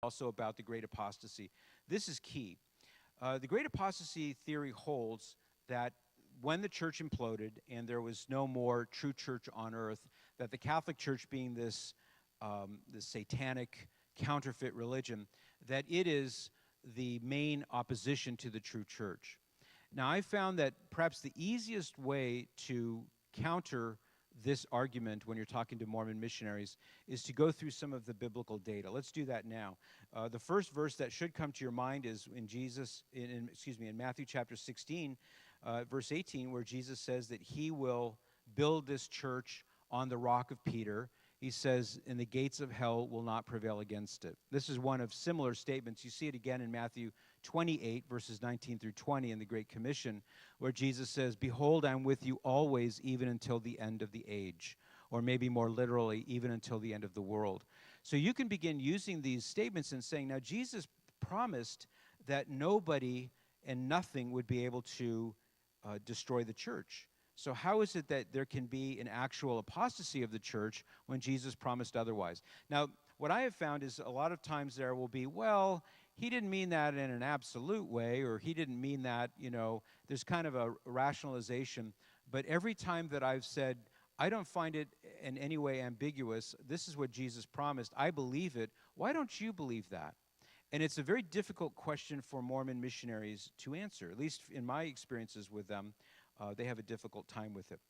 also about the great apostasy. This is key. The great apostasy theory holds that when the church imploded and there was no more true church on earth, that the Catholic Church, being this satanic counterfeit religion, that it is the main opposition to the true church. Now, I found that perhaps the easiest way to counter this argument when you're talking to Mormon missionaries is to go through some of the biblical data. Let's do that now. The first verse that should come to your mind is in Matthew chapter 16, verse 18, where Jesus says that he will build this church on the rock of Peter. He says, and the gates of hell will not prevail against it. This is one of similar statements. You see it again in Matthew 28, verses 19 through 20 in the Great Commission, where Jesus says, behold, I'm with you always, even until the end of the age. Or maybe more literally, even until the end of the world. So you can begin using these statements and saying, now Jesus promised that nobody and nothing would be able to destroy the church. So how is it that there can be an actual apostasy of the church when Jesus promised otherwise? Now, what I have found is a lot of times there will be, well, he didn't mean that in an absolute way, or he didn't mean that, there's kind of a rationalization. But every time that I've said, I don't find it in any way ambiguous, this is what Jesus promised, I believe it, why don't you believe that? And it's a very difficult question for Mormon missionaries to answer, at least in my experiences with them. They have a difficult time with it.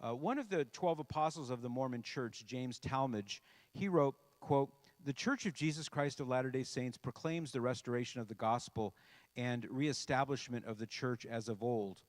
One of the 12 apostles of the Mormon Church, James Talmage, he wrote, quote, the Church of Jesus Christ of Latter-day Saints proclaims the restoration of the gospel and reestablishment of the church as of old.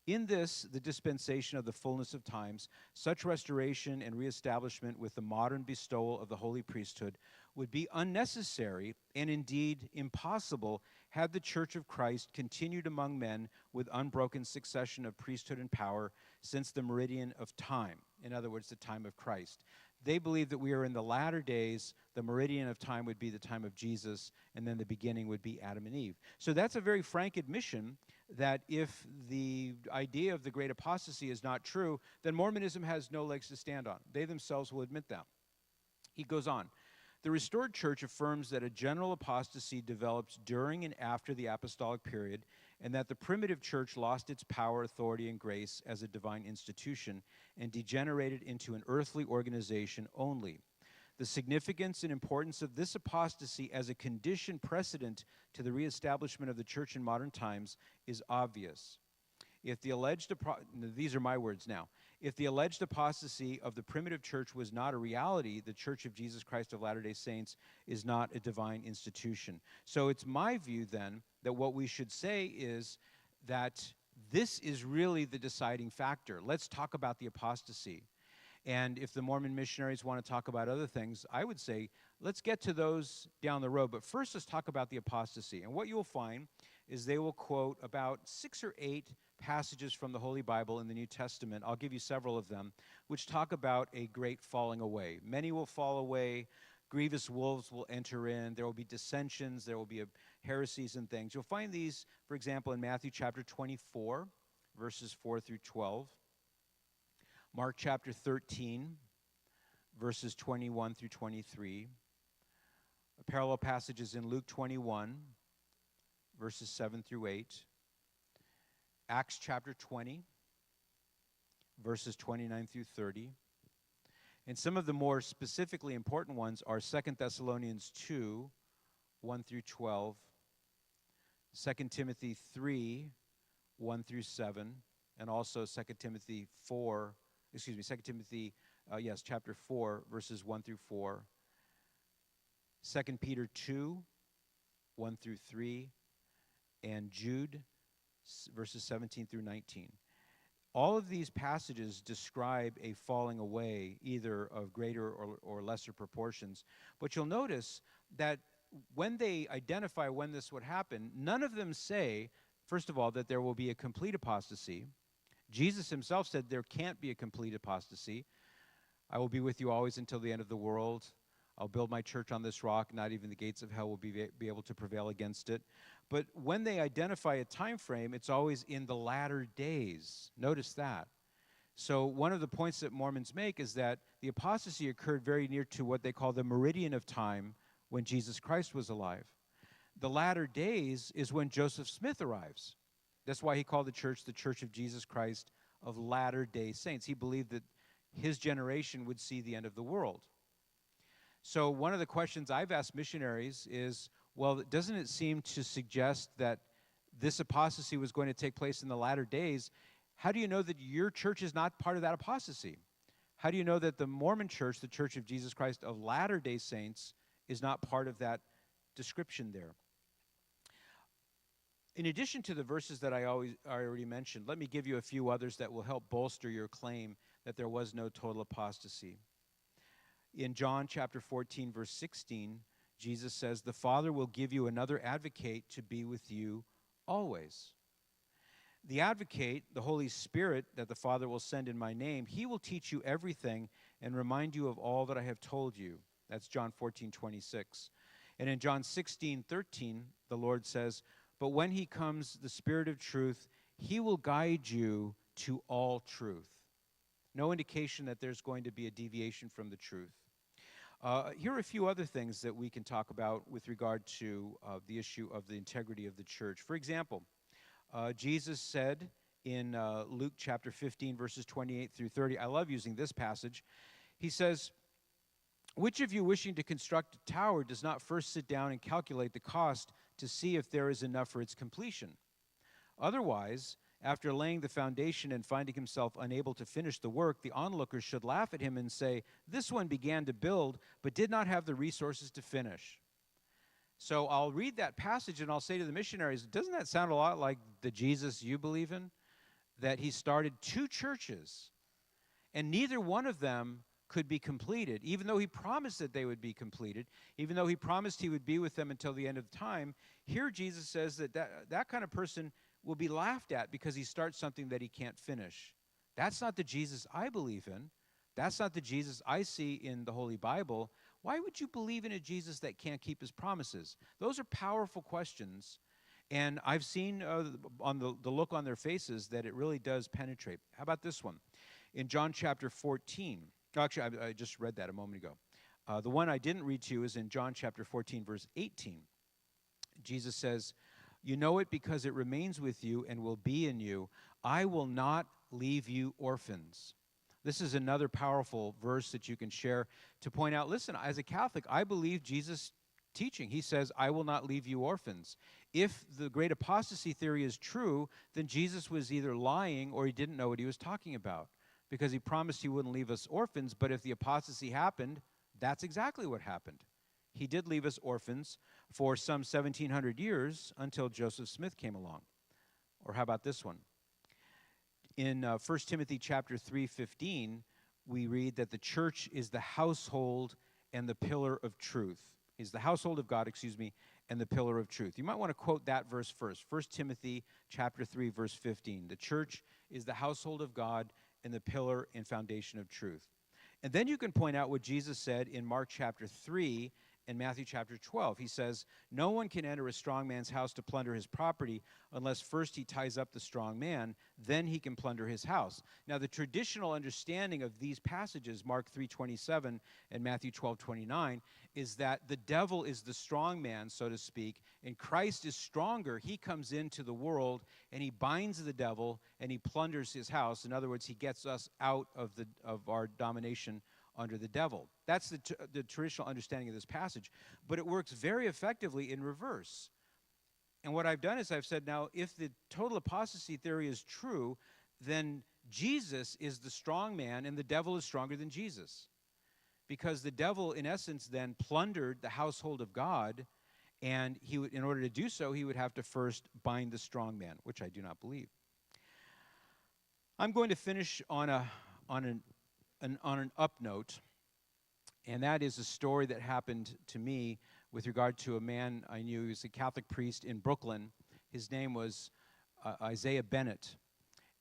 In this, the dispensation of the fullness of times, such restoration and reestablishment with the modern bestowal of the holy priesthood would be unnecessary and indeed impossible had the Church of Christ continued among men with unbroken succession of priesthood and power since the meridian of time, in other words, the time of Christ. They believe that we are in the latter days. The meridian of time would be the time of Jesus, and then the beginning would be Adam and Eve. So that's a very frank admission that if the idea of the great apostasy is not true, then Mormonism has no legs to stand on. They themselves will admit that. He goes on. The restored church affirms that a general apostasy develops during and after the apostolic period, and that the primitive church lost its power, authority, and grace as a divine institution and degenerated into an earthly organization only. The significance and importance of this apostasy as a condition precedent to the reestablishment of the church in modern times is obvious. If the alleged, these are my words now, if the alleged apostasy of the primitive church was not a reality, the Church of Jesus Christ of Latter-day Saints is not a divine institution. So it's my view then that what we should say is that this is really the deciding factor. Let's talk about the apostasy. And if the Mormon missionaries want to talk about other things, I would say, let's get to those down the road. But first, let's talk about the apostasy. And what you'll find is they will quote about 6 or 8 passages from the Holy Bible in the New Testament. I'll give you several of them, which talk about a great falling away. Many will fall away. Grievous wolves will enter in. There will be dissensions. There will be heresies and things. You'll find these, for example, in Matthew chapter 24, verses 4 through 12. Mark chapter 13, verses 21 through 23. Parallel passages in Luke 21, verses 7 through 8. Acts chapter 20, verses 29 through 30. And some of the more specifically important ones are 2 Thessalonians 2, 1 through 12, 2 Timothy 3, 1 through 7, and also 2 Timothy chapter 4, verses 1 through 4, 2 Peter 2, 1 through 3, and Jude, verses 17 through 19. All of these passages describe a falling away, either of greater or lesser proportions. But you'll notice that when they identify when this would happen, none of them say, first of all, that there will be a complete apostasy. Jesus himself said there can't be a complete apostasy. I will be with you always until the end of the world. I'll build my church on this rock. Not even the gates of hell will be able to prevail against it. But when they identify a time frame, it's always in the latter days. Notice that. So one of the points that Mormons make is that the apostasy occurred very near to what they call the meridian of time when Jesus Christ was alive. The latter days is when Joseph Smith arrives. That's why he called the Church of Jesus Christ of Latter-day Saints. He believed that his generation would see the end of the world. So one of the questions I've asked missionaries is, well, doesn't it seem to suggest that this apostasy was going to take place in the latter days? How do you know that your church is not part of that apostasy? How do you know that the Mormon Church, the Church of Jesus Christ of Latter-day Saints, is not part of that description there? In addition to the verses that I already mentioned, let me give you a few others that will help bolster your claim that there was no total apostasy. In John chapter 14, verse 16, Jesus says, "The Father will give you another advocate to be with you always." The advocate, the Holy Spirit that the Father will send in my name, he will teach you everything and remind you of all that I have told you. That's John 14:26. And in John 16:13, the Lord says, "But when he comes, the Spirit of truth, he will guide you to all truth." No indication that there's going to be a deviation from the truth. Here are a few other things that we can talk about with regard to the issue of the integrity of the church. For example, Jesus said in Luke chapter 15, verses 28 through 30, I love using this passage. He says, "Which of you wishing to construct a tower does not first sit down and calculate the cost to see if there is enough for its completion? Otherwise, after laying the foundation and finding himself unable to finish the work, the onlookers should laugh at him and say, 'This one began to build, but did not have the resources to finish.'" So I'll read that passage and I'll say to the missionaries, doesn't that sound a lot like the Jesus you believe in? That he started 2 churches, and neither one of them could be completed, even though he promised that they would be completed, even though he promised he would be with them until the end of time. Here Jesus says that kind of person will be laughed at because he starts something that he can't finish. That's not the Jesus I believe in. That's not the Jesus I see in the Holy Bible. Why would you believe in a Jesus that can't keep his promises? Those are powerful questions, and I've seen on the look on their faces that it really does penetrate. How about this one? In John chapter 14, actually, I just read that a moment ago. The one I didn't read to you is in John chapter 14, verse 18. Jesus says, "You know it because it remains with you and will be in you. I will not leave you orphans." This is another powerful verse that you can share to point out, listen, as a Catholic, I believe Jesus' teaching. He says, "I will not leave you orphans." If the great apostasy theory is true, then Jesus was either lying or he didn't know what he was talking about, because he promised he wouldn't leave us orphans, but if the apostasy happened, that's exactly what happened. He did leave us orphans for some 1,700 years until Joseph Smith came along. Or how about this one? In 1 Timothy chapter 3:15, we read that the church is the household and the pillar of truth. Is the household of God, and the pillar of truth. You might want to quote that verse first. 1 Timothy chapter 3, verse 15. The church is the household of God and the pillar and foundation of truth. And then you can point out what Jesus said in Mark chapter 3 and Matthew chapter 12. He says, "No one can enter a strong man's house to plunder his property unless first he ties up the strong man, then he can plunder his house." Now, the traditional understanding of these passages, Mark 3:27 and Matthew 12:29, is that the devil is the strong man, so to speak, and Christ is stronger. He comes into the world and he binds the devil and he plunders his house. In other words, he gets us out of our domination under the devil. That's the traditional understanding of this passage, but it works very effectively in reverse. And what I've done is I've said, now, if the total apostasy theory is true, then Jesus is the strong man and the devil is stronger than Jesus. Because the devil, in essence, then plundered the household of God, and he would, in order to do so, he would have to first bind the strong man, which I do not believe. I'm going to finish on an up note, and that is a story that happened to me with regard to a man I knew. He was a Catholic priest in Brooklyn. His name was Isaiah Bennett.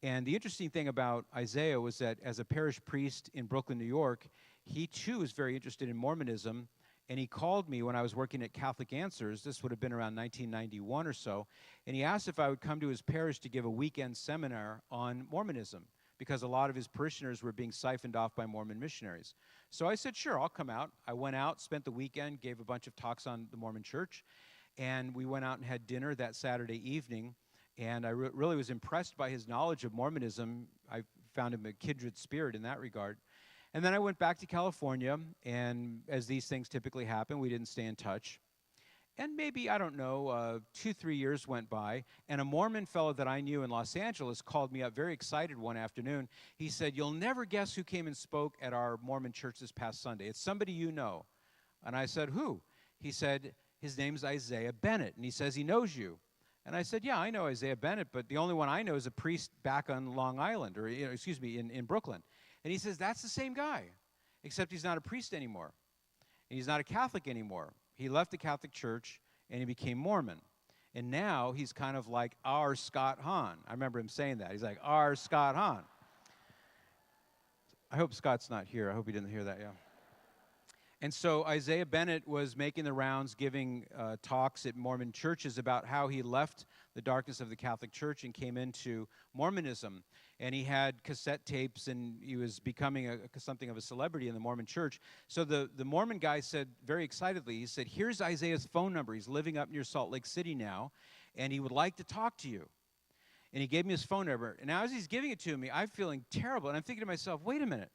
And the interesting thing about Isaiah was that as a parish priest in Brooklyn, New York, he too was very interested in Mormonism, and he called me when I was working at Catholic Answers. This would have been around 1991 or so, and he asked if I would come to his parish to give a weekend seminar on Mormonism. because a lot of his parishioners were being siphoned off by Mormon missionaries. So I said, sure, I'll come out. I went out, spent the weekend, gave a bunch of talks on the Mormon church, and we went out and had dinner that Saturday evening, and I really was impressed by his knowledge of Mormonism. I found him a kindred spirit in that regard. And then I went back to California, and as these things typically happen, we didn't stay in touch. And maybe, I don't know, 2-3 years went by, and a Mormon fellow that I knew in Los Angeles called me up very excited one afternoon. He said, "You'll never guess who came and spoke at our Mormon church this past Sunday. It's somebody you know." And I said, "Who?" He said, "His name's Isaiah Bennett, and he says he knows you." And I said, "Yeah, I know Isaiah Bennett, but the only one I know is a priest back on Long Island, or excuse me, in Brooklyn." And he says, "That's the same guy, except he's not a priest anymore, and he's not a Catholic anymore. He left the Catholic Church, and he became Mormon. And now he's kind of like our Scott Hahn." I remember him saying that. He's like, "Our Scott Hahn." I hope Scott's not here. I hope he didn't hear that, yeah. And so Isaiah Bennett was making the rounds, giving talks at Mormon churches about how he left the darkness of the Catholic Church and came into Mormonism. And he had cassette tapes, and he was becoming something of a celebrity in the Mormon church. So the Mormon guy said very excitedly, he said, "Here's Isaiah's phone number. He's living up near Salt Lake City now, and he would like to talk to you." And he gave me his phone number. And now as he's giving it to me, I'm feeling terrible. And I'm thinking to myself, wait a minute.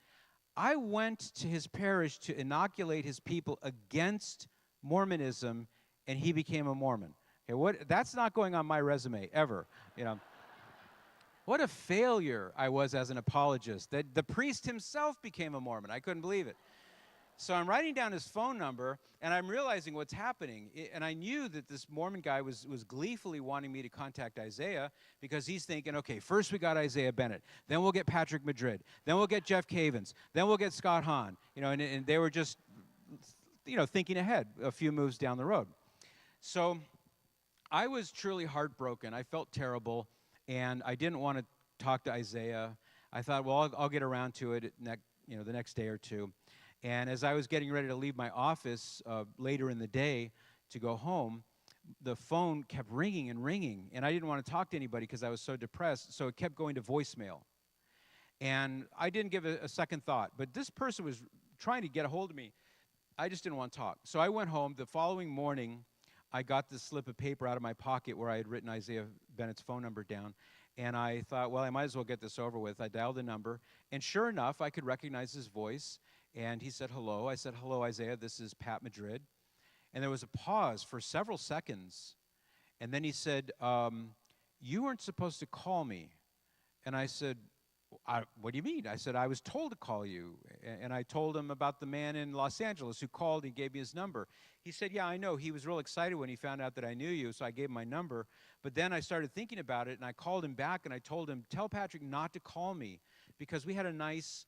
I went to his parish to inoculate his people against Mormonism, and he became a Mormon. Okay, that's not going on my resume ever, you know. What a failure I was as an apologist, that the priest himself became a Mormon. I couldn't believe it. So I'm writing down his phone number, and I'm realizing what's happening. And I knew that this Mormon guy was gleefully wanting me to contact Isaiah, because he's thinking, okay, first we got Isaiah Bennett, then we'll get Patrick Madrid, then we'll get Jeff Cavins, then we'll get Scott Hahn. You know, and they were just, you know, thinking ahead a few moves down the road. So I was truly heartbroken. I felt terrible, and I didn't want to talk to Isaiah. I thought, well, I'll get around to it the next day or two. And as I was getting ready to leave my office later in the day to go home, the phone kept ringing and ringing, and I didn't want to talk to anybody because I was so depressed, so it kept going to voicemail. And I didn't give a second thought, but this person was trying to get a hold of me. I just didn't want to talk. So I went home. The following morning, I got this slip of paper out of my pocket where I had written Isaiah Bennett's phone number down, and I thought, well, I might as well get this over with. I dialed the number, and sure enough, I could recognize his voice. And he said, "Hello." I said, "Hello, Isaiah. This is Pat Madrid." And there was a pause for several seconds. And then he said, "You weren't supposed to call me." And I said, "What do you mean?" I said, "I was told to call you." And I told him about the man in Los Angeles who called and gave me his number. He said, "Yeah, I know. He was real excited when he found out that I knew you, so I gave him my number. But then I started thinking about it, and I called him back, and I told him, tell Patrick not to call me, because we had a nice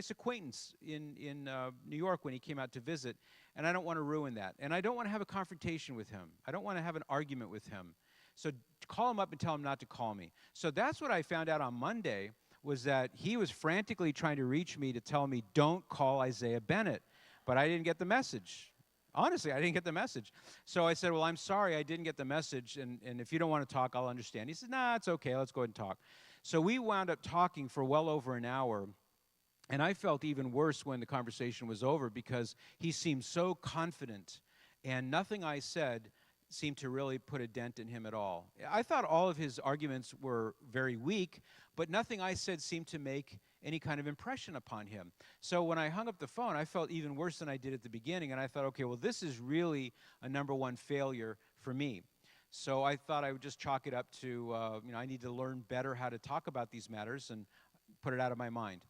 acquaintance in New York when he came out to visit, and I don't want to ruin that. And I don't want to have a confrontation with him. I don't want to have an argument with him. So call him up and tell him not to call me." So that's what I found out on Monday, was that he was frantically trying to reach me to tell me, don't call Isaiah Bennett. But I didn't get the message. Honestly, I didn't get the message. So I said, "Well, I'm sorry, I didn't get the message, and if you don't want to talk, I'll understand." He said, "Nah, it's okay, let's go ahead and talk." So we wound up talking for well over an hour. And I felt even worse when the conversation was over, because he seemed so confident, and nothing I said seemed to really put a dent in him at all. I thought all of his arguments were very weak, but nothing I said seemed to make any kind of impression upon him. So when I hung up the phone, I felt even worse than I did at the beginning, and I thought, okay, well, this is really a #1 failure for me. So I thought I would just chalk it up to, I need to learn better how to talk about these matters and put it out of my mind.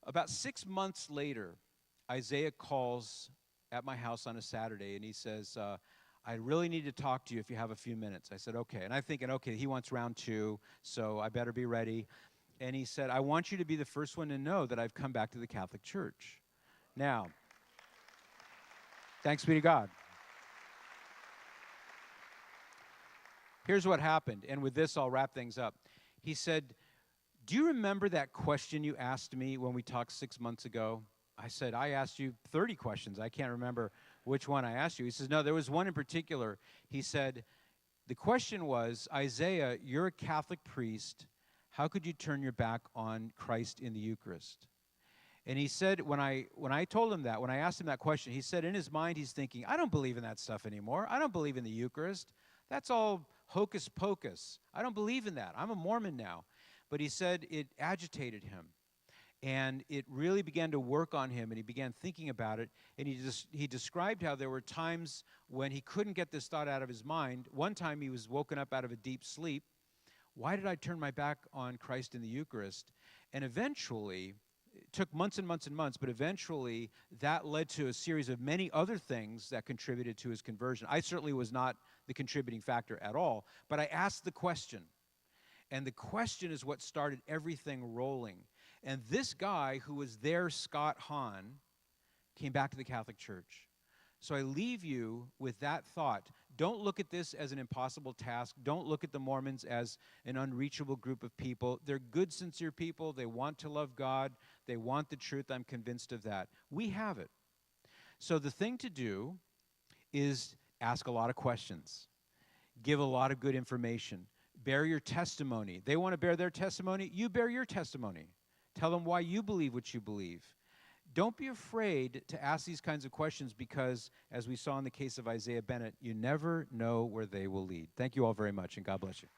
About 6 months later, Isaiah calls at my house on a Saturday, and he says, "I really need to talk to you if you have a few minutes." I said, "Okay." And I'm thinking, okay, he wants round 2, so I better be ready. And he said, "I want you to be the first one to know that I've come back to the Catholic Church." Now, thanks be to God. Here's what happened, and with this, I'll wrap things up. He said, "Do you remember that question you asked me when we talked 6 months ago?" I said, "I asked you 30 questions. I can't remember which one I asked you." He says, "No, there was one in particular." He said, The question was, Isaiah, you're a Catholic priest. How could you turn your back on Christ in the Eucharist? And he said, when I told him that, when I asked him that question, he said in his mind he's thinking, I don't believe in that stuff anymore. I don't believe in the Eucharist. That's all hocus pocus. I don't believe in that. I'm a Mormon now. But he said it agitated him. And it really began to work on him, and he began thinking about it. And he described how there were times when he couldn't get this thought out of his mind. One time he was woken up out of a deep sleep. Why did I turn my back on Christ in the Eucharist? And eventually, it took months and months and months, but eventually that led to a series of many other things that contributed to his conversion. I certainly was not the contributing factor at all, but I asked the question. And the question is what started everything rolling. And this guy who was there, Scott Hahn, came back to the Catholic Church. So I leave you with that thought. Don't look at this as an impossible task. Don't look at the Mormons as an unreachable group of people. They're good, sincere people. They want to love God. They want the truth. I'm convinced of that. We have it. So the thing to do is ask a lot of questions. Give a lot of good information. Bear your testimony. They want to bear their testimony. You bear your testimony. Tell them why you believe what you believe. Don't be afraid to ask these kinds of questions because, as we saw in the case of Isaiah Bennett, you never know where they will lead. Thank you all very much, and God bless you.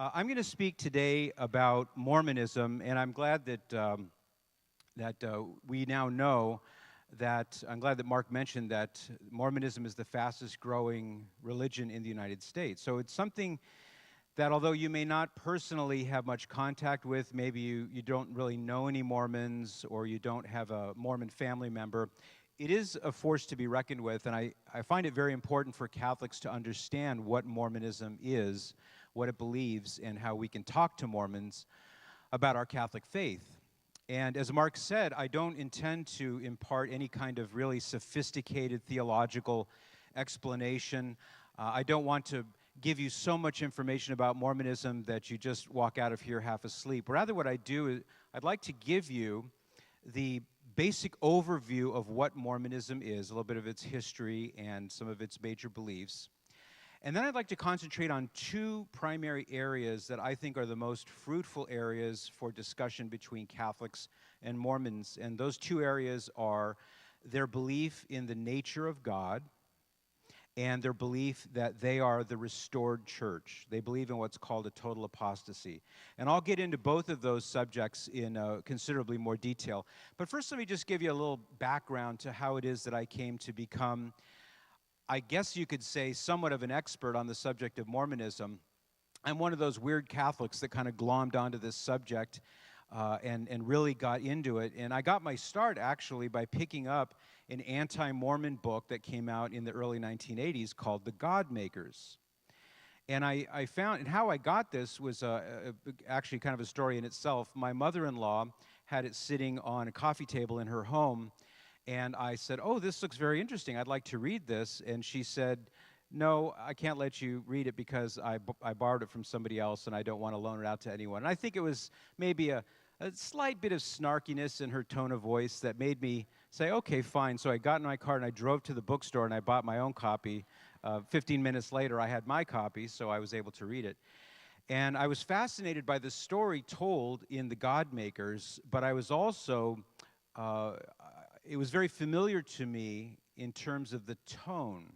I'm going to speak today about Mormonism, and I'm glad that we now know that, I'm glad that Mark mentioned that Mormonism is the fastest growing religion in the United States. So it's something that although you may not personally have much contact with, maybe you don't really know any Mormons or you don't have a Mormon family member, it is a force to be reckoned with, and I find it very important for Catholics to understand what Mormonism is, what it believes, and how we can talk to Mormons about our Catholic faith. And as Mark said, I don't intend to impart any kind of really sophisticated theological explanation. I don't want to give you so much information about Mormonism that you just walk out of here half asleep. Rather, what I do is I'd like to give you the basic overview of what Mormonism is, a little bit of its history and some of its major beliefs. And then I'd like to concentrate on two primary areas that I think are the most fruitful areas for discussion between Catholics and Mormons. And those two areas are their belief in the nature of God and their belief that they are the restored church. They believe in what's called a total apostasy. And I'll get into both of those subjects in considerably more detail. But first, let me just give you a little background to how it is that I came to become, I guess you could say, somewhat of an expert on the subject of Mormonism. I'm one of those weird Catholics that kind of glommed onto this subject and really got into it. And I got my start, actually, by picking up an anti-Mormon book that came out in the early 1980s called The God Makers. And I found, and how I got this was actually kind of a story in itself. My mother-in-law had it sitting on a coffee table in her home, and I said, oh, this looks very interesting. I'd like to read this. And she said, no, I can't let you read it because I borrowed it from somebody else and I don't want to loan it out to anyone. And I think it was maybe a slight bit of snarkiness in her tone of voice that made me say, okay, fine. So I got in my car and I drove to the bookstore and I bought my own copy. 15 minutes later, I had my copy, so I was able to read it. And I was fascinated by the story told in The God Makers, but I was also it was very familiar to me in terms of the tone.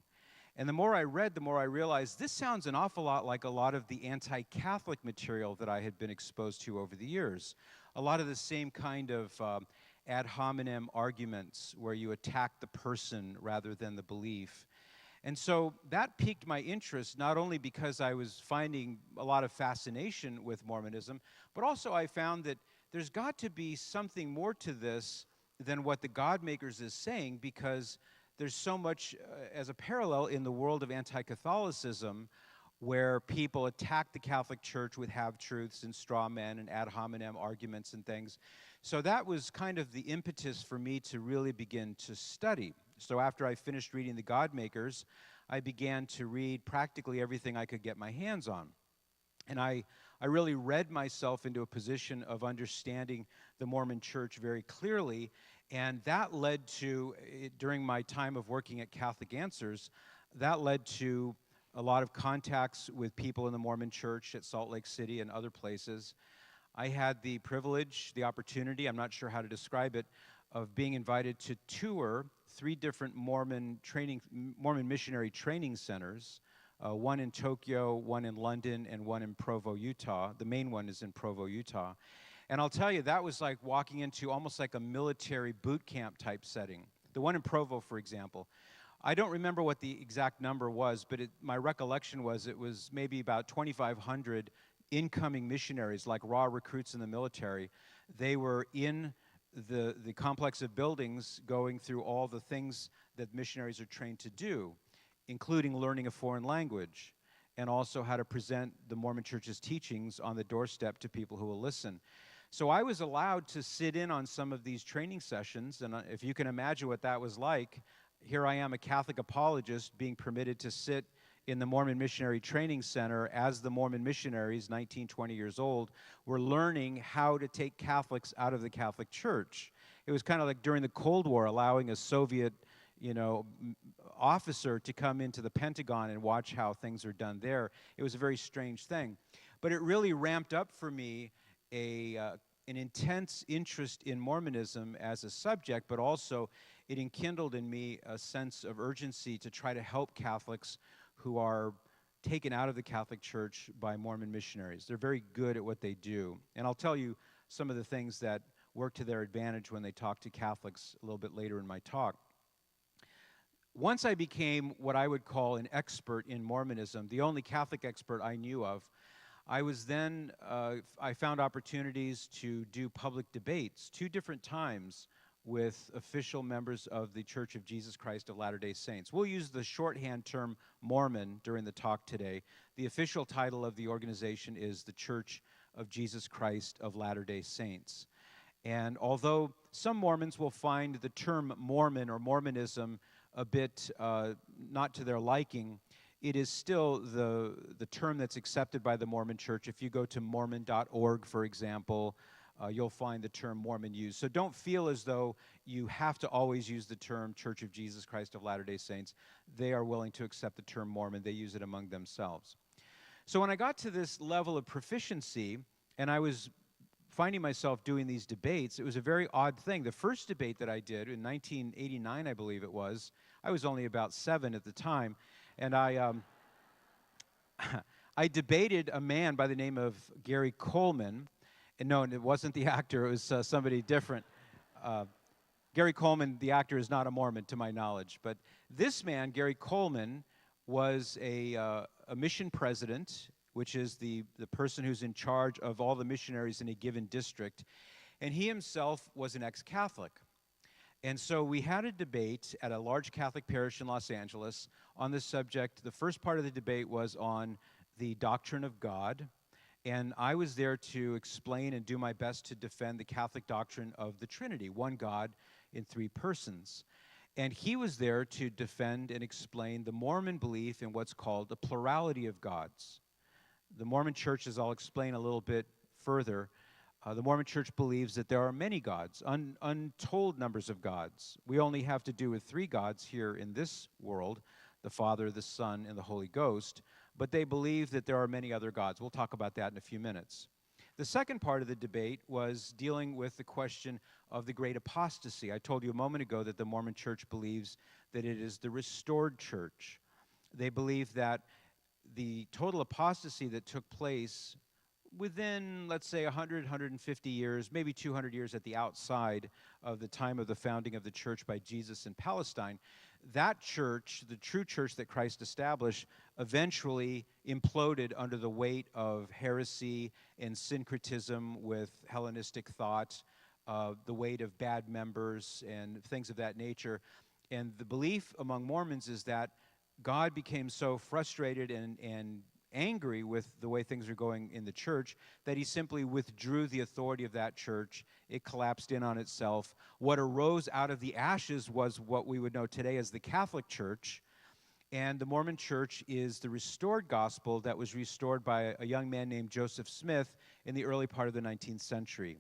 And the more I read, the more I realized this sounds an awful lot like a lot of the anti-Catholic material that I had been exposed to over the years. A lot of the same kind of ad hominem arguments where you attack the person rather than the belief. And so that piqued my interest, not only because I was finding a lot of fascination with Mormonism, but also I found that there's got to be something more to this than what the God Makers is saying, because there's so much as a parallel in the world of anti-Catholicism where people attack the Catholic Church with half-truths and straw men and ad hominem arguments and things. So that was kind of the impetus for me to really begin to study. So after I finished reading the Godmakers, I began to read practically everything I could get my hands on. And I really read myself into a position of understanding the Mormon Church very clearly, and that led to, during my time of working at Catholic Answers, that led to a lot of contacts with people in the Mormon Church at Salt Lake City and other places. I had the privilege, the opportunity, I'm not sure how to describe it, of being invited to tour 3 different Mormon missionary training centers, one in Tokyo, one in London, and one in Provo, Utah. The main one is in Provo, Utah. And I'll tell you, that was like walking into almost like a military boot camp type setting. The one in Provo, for example, I don't remember what the exact number was, but my recollection was it was maybe about 2,500 incoming missionaries, like raw recruits in the military. They were in the complex of buildings going through all the things that missionaries are trained to do, including learning a foreign language, and also how to present the Mormon Church's teachings on the doorstep to people who will listen. So I was allowed to sit in on some of these training sessions, and if you can imagine what that was like, here I am, a Catholic apologist, being permitted to sit in the Mormon Missionary Training Center as the Mormon missionaries, 19, 20 years old, were learning how to take Catholics out of the Catholic Church. It was kind of like during the Cold War, allowing a Soviet, officer to come into the Pentagon and watch how things are done there. It was a very strange thing. But it really ramped up for me an intense interest in Mormonism as a subject, but also it enkindled in me a sense of urgency to try to help Catholics who are taken out of the Catholic Church by Mormon missionaries. They're very good at what they do. And I'll tell you some of the things that work to their advantage when they talk to Catholics a little bit later in my talk. Once I became what I would call an expert in Mormonism, the only Catholic expert I knew of, I found opportunities to do public debates 2 different times with official members of the Church of Jesus Christ of Latter-day Saints. We'll use the shorthand term Mormon during the talk today. The official title of the organization is the Church of Jesus Christ of Latter-day Saints. And although some Mormons will find the term Mormon or Mormonism a bit not to their liking, it is still the term that's accepted by the Mormon Church. If you go to Mormon.org, for example, you'll find the term Mormon used. So don't feel as though you have to always use the term Church of Jesus Christ of Latter-day Saints. They are willing to accept the term Mormon. They use it among themselves. So when I got to this level of proficiency, and I was finding myself doing these debates, it was a very odd thing. The first debate that I did in 1989, I believe it was, I was only about 7 at the time, and I debated a man by the name of Gary Coleman. And no, it wasn't the actor, it was somebody different. Gary Coleman, the actor, is not a Mormon to my knowledge, but this man, Gary Coleman, was a mission president, which is the person who's in charge of all the missionaries in a given district, and he himself was an ex-Catholic. And so we had a debate at a large Catholic parish in Los Angeles on this subject. The first part of the debate was on the doctrine of God, and I was there to explain and do my best to defend the Catholic doctrine of the Trinity, one God in 3 persons. And he was there to defend and explain the Mormon belief in what's called a plurality of gods. The Mormon Church, as I'll explain a little bit further, the Mormon Church believes that there are many gods, untold numbers of gods. We only have to do with 3 gods here in this world, the Father, the Son, and the Holy Ghost, but they believe that there are many other gods. We'll talk about that in a few minutes. The second part of the debate was dealing with the question of the great apostasy. I told you a moment ago that the Mormon Church believes that it is the restored church. They believe that the total apostasy that took place within, let's say, 100, 150 years, maybe 200 years at the outside of the time of the founding of the church by Jesus in Palestine, that church, the true church that Christ established, eventually imploded under the weight of heresy and syncretism with Hellenistic thought, the weight of bad members and things of that nature. And the belief among Mormons is that God became so frustrated and angry with the way things are going in the church that he simply withdrew the authority of that church. It collapsed in on itself. What arose out of the ashes was what we would know today as the Catholic Church. And the Mormon Church is the restored gospel that was restored by a young man named Joseph Smith in the early part of the 19th century.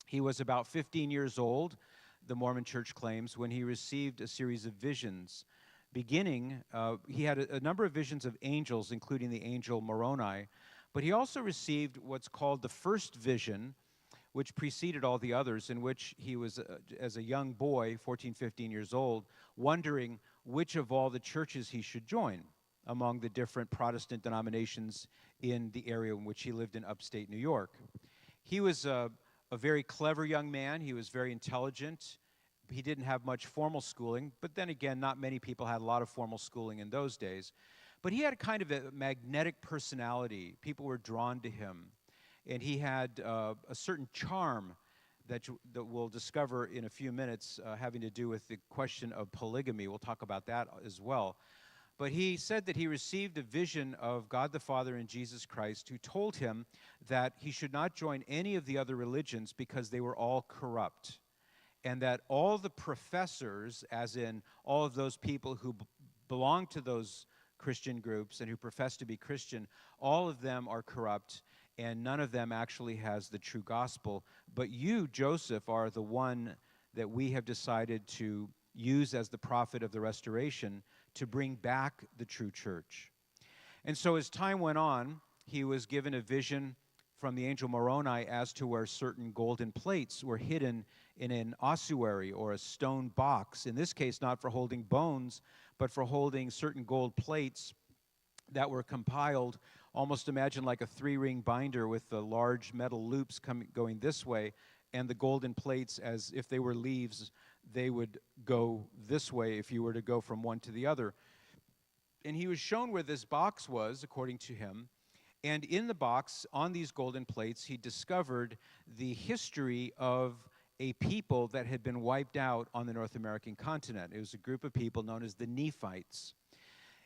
He was about 15 years old, the Mormon Church claims, when he received a series of visions. He had a number of visions of angels, including the angel Moroni, but he also received what's called the first vision, which preceded all the others, in which he was, as a young boy, 14, 15 years old, wondering which of all the churches he should join among the different Protestant denominations in the area in which he lived in upstate New York. He was a very clever young man. He was very intelligent. He didn't have much formal schooling, but then again, not many people had a lot of formal schooling in those days. But he had kind of a magnetic personality. People were drawn to him. And he had a certain charm that we'll discover in a few minutes, having to do with the question of polygamy. We'll talk about that as well. But he said that he received a vision of God the Father and Jesus Christ, who told him that he should not join any of the other religions because they were all corrupt, and that all the professors, as in all of those people who belong to those Christian groups and who profess to be Christian, all of them are corrupt, and none of them actually has the true gospel. But you, Joseph, are the one that we have decided to use as the prophet of the restoration to bring back the true church. And so as time went on, he was given a vision from the angel Moroni as to where certain golden plates were hidden in an ossuary or a stone box, in this case not for holding bones, but for holding certain gold plates that were compiled, almost imagine like a 3-ring binder with the large metal loops going this way, and the golden plates, as if they were leaves, they would go this way if you were to go from one to the other. And he was shown where this box was, according to him, and in the box, on these golden plates, he discovered the history of a people that had been wiped out on the North American continent. It was a group of people known as the Nephites.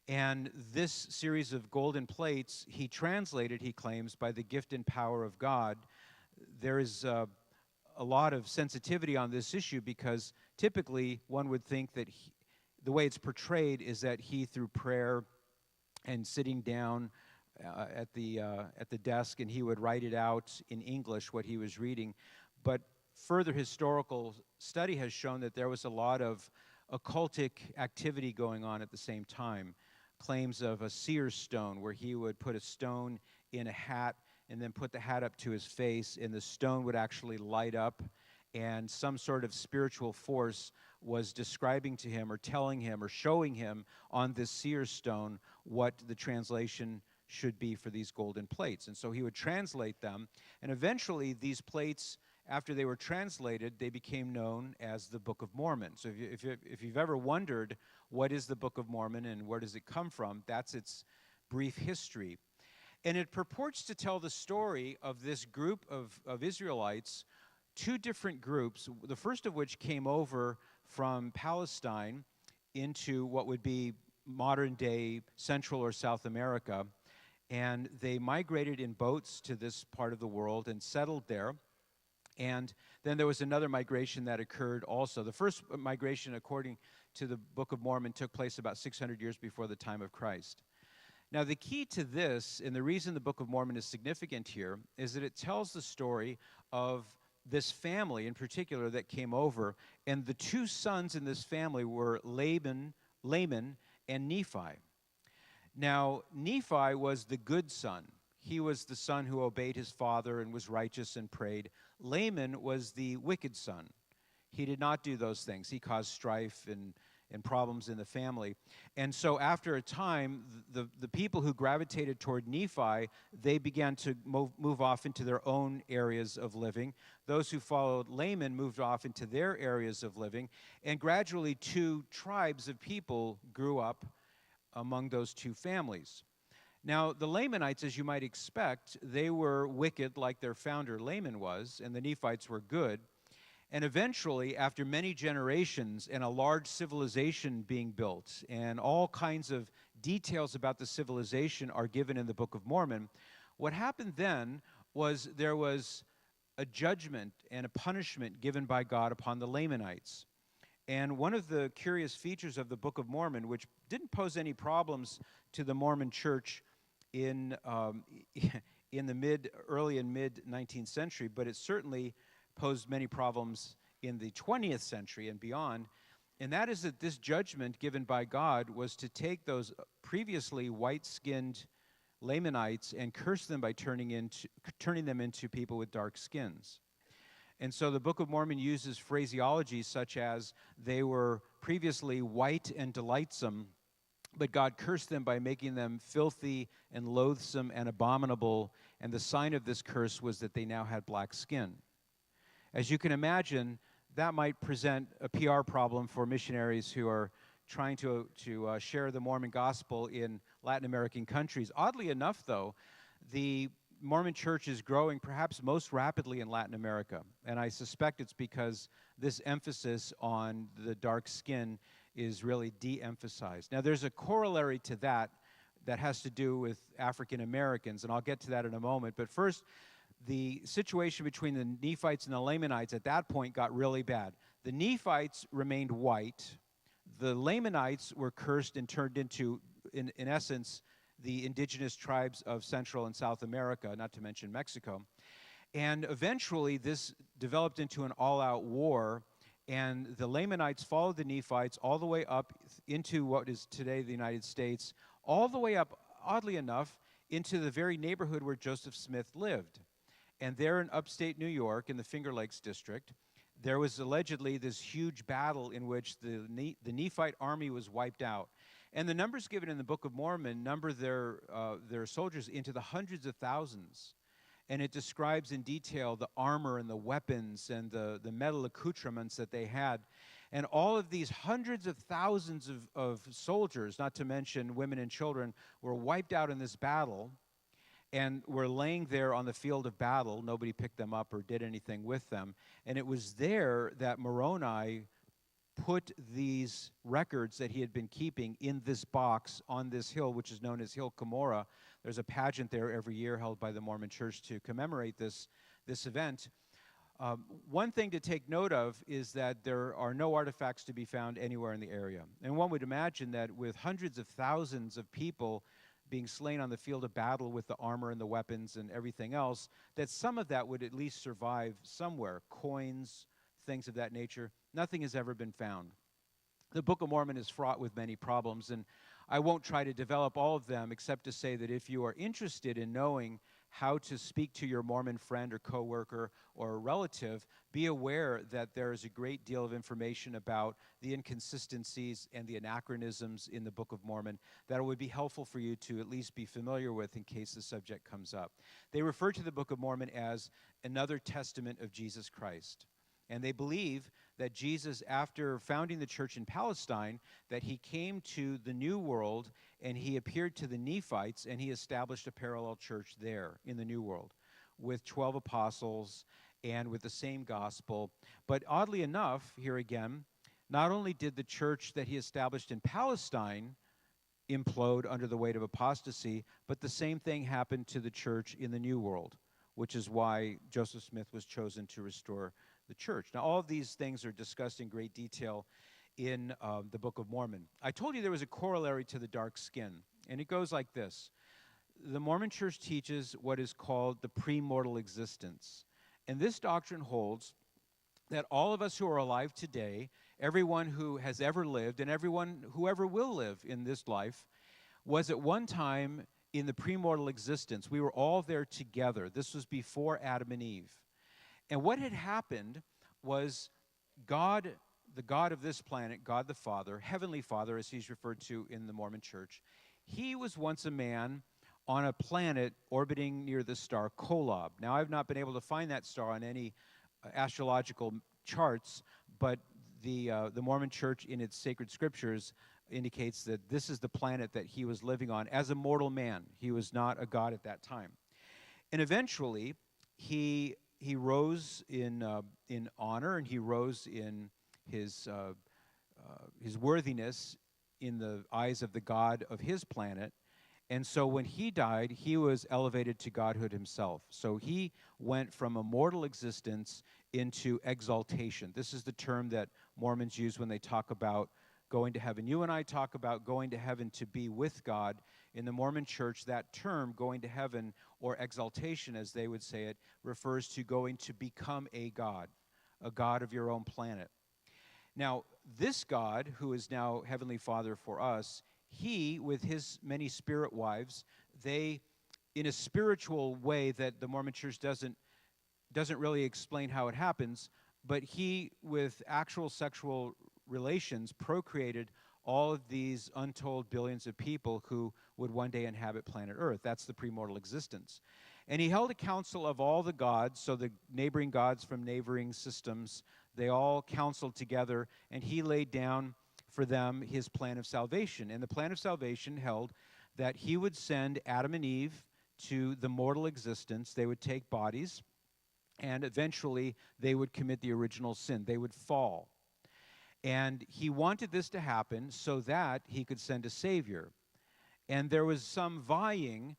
And this series of golden plates, he translated, he claims, by the gift and power of God. There is a lot of sensitivity on this issue because typically one would think that the way it's portrayed is that he, through prayer and sitting down at the desk, and he would write it out in English, what he was reading. But further historical study has shown that there was a lot of occultic activity going on at the same time. Claims of a seer's stone, where he would put a stone in a hat and then put the hat up to his face, and the stone would actually light up, and some sort of spiritual force was describing to him or telling him or showing him on this seer's stone what the translation should be for these golden plates. And so he would translate them, and eventually these plates, after they were translated, they became known as the Book of Mormon. So if you've ever wondered what is the Book of Mormon and where does it come from, that's its brief history. And it purports to tell the story of this group of Israelites, 2 different groups, the first of which came over from Palestine into what would be modern-day Central or South America, and they migrated in boats to this part of the world and settled there. And then there was another migration that occurred also. The first migration, according to the Book of Mormon, took place about 600 years before the time of Christ. Now, the key to this, and the reason the Book of Mormon is significant here, is that it tells the story of this family in particular that came over, and the 2 sons in this family were Laman and Nephi. Now, Nephi was the good son. He was the son who obeyed his father and was righteous and prayed. Laman was the wicked son. He did not do those things. He caused strife and problems in the family. And so after a time, the people who gravitated toward Nephi, they began to move off into their own areas of living. Those who followed Laman moved off into their areas of living. And gradually 2 tribes of people grew up among those 2 families. Now, the Lamanites, as you might expect, they were wicked like their founder Laman was, and the Nephites were good. And eventually, after many generations and a large civilization being built, and all kinds of details about the civilization are given in the Book of Mormon, what happened then was there was a judgment and a punishment given by God upon the Lamanites. And one of the curious features of the Book of Mormon, which didn't pose any problems to the Mormon Church in in the early and mid 19th century, but it certainly posed many problems in the 20th century and beyond, and that is that this judgment given by God was to take those previously white-skinned Lamanites and curse them by turning them into people with dark skins. And so the Book of Mormon uses phraseology such as they were previously white and delightsome, but God cursed them by making them filthy and loathsome and abominable, and the sign of this curse was that they now had black skin. As you can imagine, that might present a PR problem for missionaries who are trying to share the Mormon gospel in Latin American countries. Oddly enough, though, the Mormon Church is growing perhaps most rapidly in Latin America, and I suspect it's because this emphasis on the dark skin is really de-emphasized. Now, there's a corollary to that that has to do with African Americans, and I'll get to that in a moment. But first, the situation between the Nephites and the Lamanites at that point got really bad. The Nephites remained white. The Lamanites were cursed and turned into, in essence, the indigenous tribes of Central and South America, not to mention Mexico. And eventually, this developed into an all-out war, and the Lamanites followed the Nephites all the way up into what is today the United States, all the way up, oddly enough, into the very neighborhood where Joseph Smith lived. And there in upstate New York, in the Finger Lakes district, there was allegedly this huge battle in which the Nephite army was wiped out. And the numbers given in the Book of Mormon number their soldiers into the hundreds of thousands. And it describes in detail the armor and the weapons and the metal accoutrements that they had. And all of these hundreds of thousands of soldiers, not to mention women and children, were wiped out in this battle and were laying there on the field of battle. Nobody picked them up or did anything with them. And it was there that Moroni put these records that he had been keeping in this box on this hill, which is known as Hill Cumorah. There's a pageant there every year held by the Mormon Church to commemorate this event. One thing to take note of is that there are no artifacts to be found anywhere in the area. And one would imagine that with hundreds of thousands of people being slain on the field of battle with the armor and the weapons and everything else, that some of that would at least survive somewhere. Coins, things of that nature. Nothing has ever been found. The Book of Mormon is fraught with many problems, and I won't try to develop all of them except to say that if you are interested in knowing how to speak to your Mormon friend or coworker or relative, be aware that there is a great deal of information about the inconsistencies and the anachronisms in the Book of Mormon that would be helpful for you to at least be familiar with in case the subject comes up. They refer to the Book of Mormon as another testament of Jesus Christ. And they believe that Jesus, after founding the church in Palestine, that he came to the New World and he appeared to the Nephites and he established a parallel church there in the New World with 12 apostles and with the same gospel. But oddly enough, here again, not only did the church that he established in Palestine implode under the weight of apostasy, but the same thing happened to the church in the New World, which is why Joseph Smith was chosen to restore the church. Now, all of these things are discussed in great detail in the Book of Mormon. I told you there was a corollary to the dark skin, and it goes like this. The Mormon Church teaches what is called the premortal existence, and this doctrine holds that all of us who are alive today, everyone who has ever lived and everyone who ever will live in this life, was at one time in the premortal existence. We were all there together. This was before Adam and Eve. And what had happened was God, the God of this planet, God the Father, Heavenly Father, as he's referred to in the Mormon Church, he was once a man on a planet orbiting near the star Kolob. Now, I've not been able to find that star on any astrological charts, but the Mormon Church in its sacred scriptures indicates that this is the planet that he was living on as a mortal man. He was not a god at that time. And eventually, he he rose in honor, and he rose in his worthiness in the eyes of the God of his planet. And so when he died, he was elevated to godhood himself. So he went from a mortal existence into exaltation. This is the term that Mormons use when they talk about going to heaven. You and I talk about going to heaven to be with God. In the Mormon Church, that term, going to heaven, or exaltation, as they would say it, refers to going to become a god of your own planet. Now, this God, who is now Heavenly Father for us, he, with his many spirit wives, they, in a spiritual way that the Mormon Church doesn't really explain how it happens, but he, with actual sexual relations, procreated all of these untold billions of people who would one day inhabit planet Earth. That's the premortal existence. And he held a council of all the gods, so the neighboring gods from neighboring systems, they all counseled together, and he laid down for them his plan of salvation. And the plan of salvation held that he would send Adam and Eve to the mortal existence. They would take bodies, and eventually they would commit the original sin. They would fall. And he wanted this to happen so that he could send a Savior. And there was some vying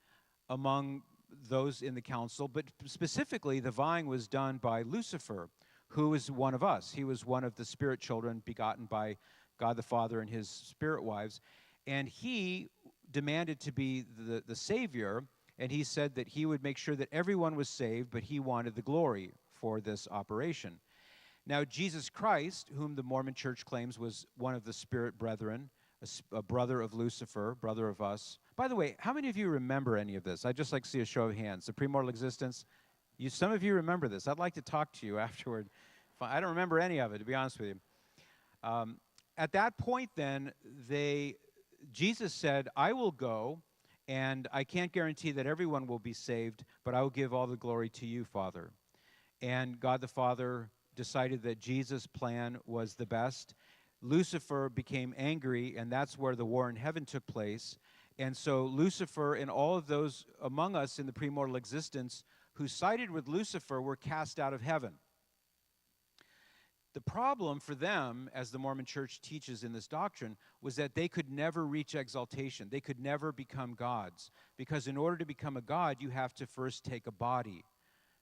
among those in the council, but specifically the vying was done by Lucifer, who is one of us. He was one of the spirit children begotten by God the Father and his spirit wives. And he demanded to be the Savior, and he said that he would make sure that everyone was saved, but he wanted the glory for this operation. Now, Jesus Christ, whom the Mormon Church claims was one of the spirit brethren, a brother of Lucifer, brother of us. By the way, how many of you remember any of this? I'd just like to see a show of hands. The premortal existence. Some of you remember this. I'd like to talk to you afterward. I don't remember any of it, to be honest with you. At that point, then, Jesus said, I will go, and I can't guarantee that everyone will be saved, but I will give all the glory to you, Father. And God the Father decided that Jesus' plan was the best. Lucifer became angry, and that's where the war in heaven took place. And so Lucifer and all of those among us in the premortal existence who sided with Lucifer were cast out of heaven. The problem for them, as the Mormon Church teaches in this doctrine, was that they could never reach exaltation. They could never become gods, because in order to become a god, you have to first take a body.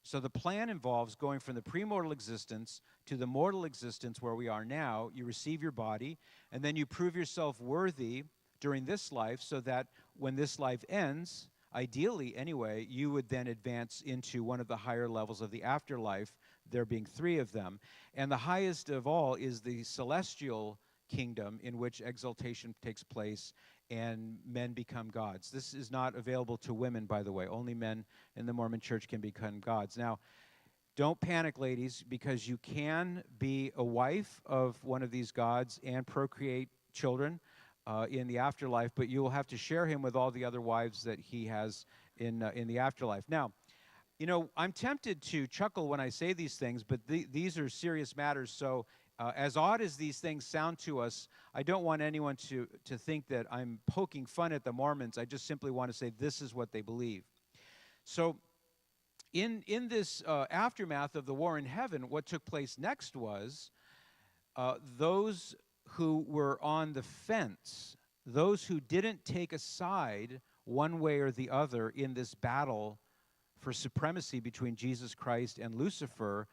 So the plan involves going from the premortal existence to the mortal existence where we are now. You receive your body, and then you prove yourself worthy during this life so that when this life ends, ideally anyway, you would then advance into one of the higher levels of the afterlife, there being 3 of them. And the highest of all is the celestial kingdom, in which exaltation takes place and men become gods. This is not available to women, by the way. Only men in the Mormon Church can become gods. Now, don't panic, ladies, because you can be a wife of one of these gods and procreate children in the afterlife, but you will have to share him with all the other wives that he has in the afterlife. Now, you know, I'm tempted to chuckle when I say these things, but these are serious matters. So as odd as these things sound to us, I don't want anyone to think that I'm poking fun at the Mormons. I just simply want to say this is what they believe. So in this aftermath of the war in heaven, what took place next was those who were on the fence, those who didn't take a side one way or the other in this battle for supremacy between Jesus Christ and Lucifer,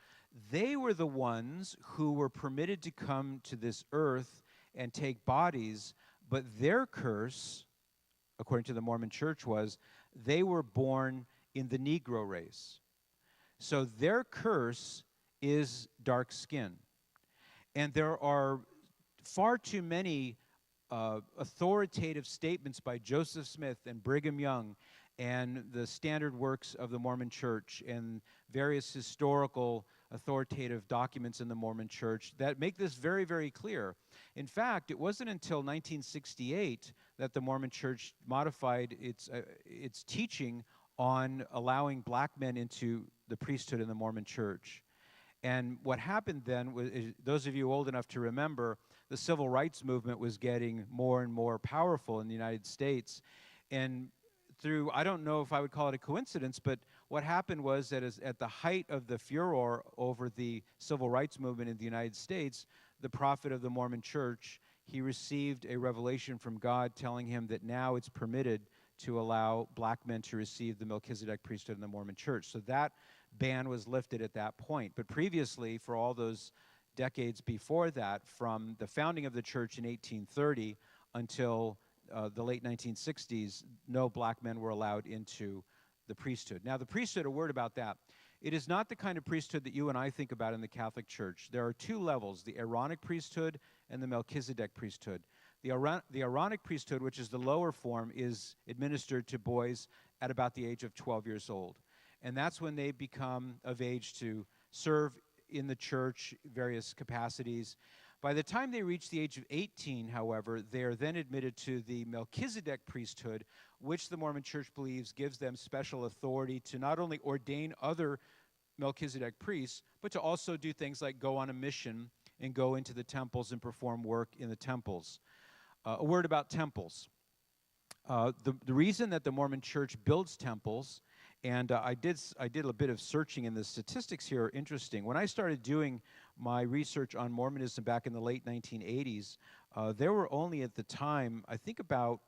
they were the ones who were permitted to come to this earth and take bodies, but their curse, according to the Mormon Church, was they were born in the Negro race. So their curse is dark skin. And there are far too many authoritative statements by Joseph Smith and Brigham Young and the standard works of the Mormon Church and various historical authoritative documents in the Mormon Church that make this very, very clear. In fact, it wasn't until 1968 that the Mormon Church modified its teaching on allowing black men into the priesthood in the Mormon Church. And what happened then was, those of you old enough to remember, the civil rights movement was getting more and more powerful in the United States. And through, I don't know if I would call it a coincidence, but what happened was that at the height of the furor over the civil rights movement in the United States, the prophet of the Mormon Church, he received a revelation from God telling him that now it's permitted to allow black men to receive the Melchizedek priesthood in the Mormon Church. So that ban was lifted at that point. But previously, for all those decades before that, from the founding of the church in 1830 until the late 1960s, no black men were allowed into the priesthood. Now, the priesthood, a word about that. It is not the kind of priesthood that you and I think about in the Catholic Church. There are two levels, the Aaronic priesthood and the Melchizedek priesthood. The Aaronic priesthood, which is the lower form, is administered to boys at about the age of 12 years old. And that's when they become of age to serve in the church, various capacities. By the time they reach the age of 18, however, they are then admitted to the Melchizedek priesthood, which the Mormon Church believes gives them special authority to not only ordain other Melchizedek priests, but to also do things like go on a mission and go into the temples and perform work in the temples. A word about temples. The reason that the Mormon Church builds temples, and I did a bit of searching, and the statistics here are interesting. When I started doing my research on Mormonism back in the late 1980s, there were only at the time, I think, about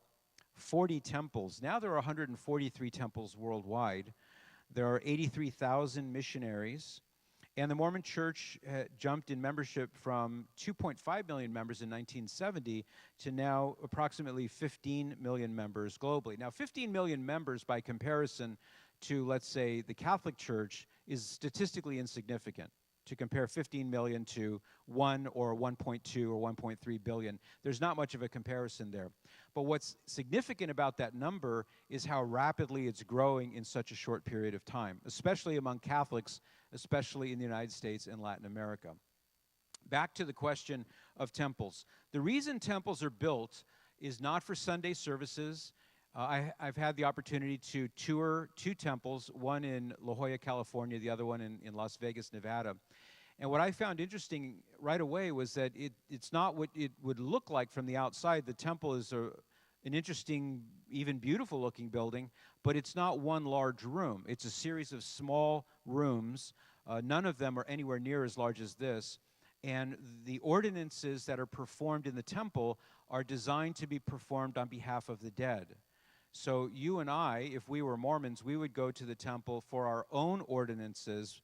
40 temples. Now there are 143 temples worldwide. There are 83,000 missionaries. And the Mormon Church jumped in membership from 2.5 million members in 1970 to now approximately 15 million members globally. Now, 15 million members by comparison to, let's say, the Catholic Church is statistically insignificant. To compare 15 million to 1 or 1.2 or 1.3 billion, there's not much of a comparison there. But what's significant about that number is how rapidly it's growing in such a short period of time, especially among Catholics, especially in the United States and Latin America. Back to the question of temples. The reason temples are built is not for Sunday services. I've had the opportunity to tour two temples, one in La Jolla, California, the other one in Las Vegas, Nevada. And what I found interesting right away was that it's not what it would look like from the outside. The temple is an interesting, even beautiful looking building, but it's not one large room. It's a series of small rooms. None of them are anywhere near as large as this. And the ordinances that are performed in the temple are designed to be performed on behalf of the dead. So you and I, if we were Mormons, we would go to the temple for our own ordinances,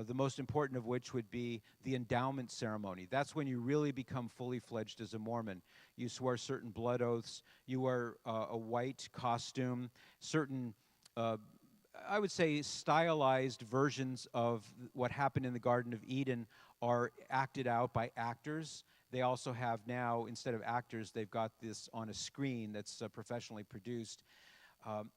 the most important of which would be the endowment ceremony. That's when you really become fully fledged as a Mormon. You swear certain blood oaths, you wear a white costume, certain, I would say, stylized versions of what happened in the Garden of Eden are acted out by actors. They also have now, instead of actors, they've got this on a screen that's professionally produced.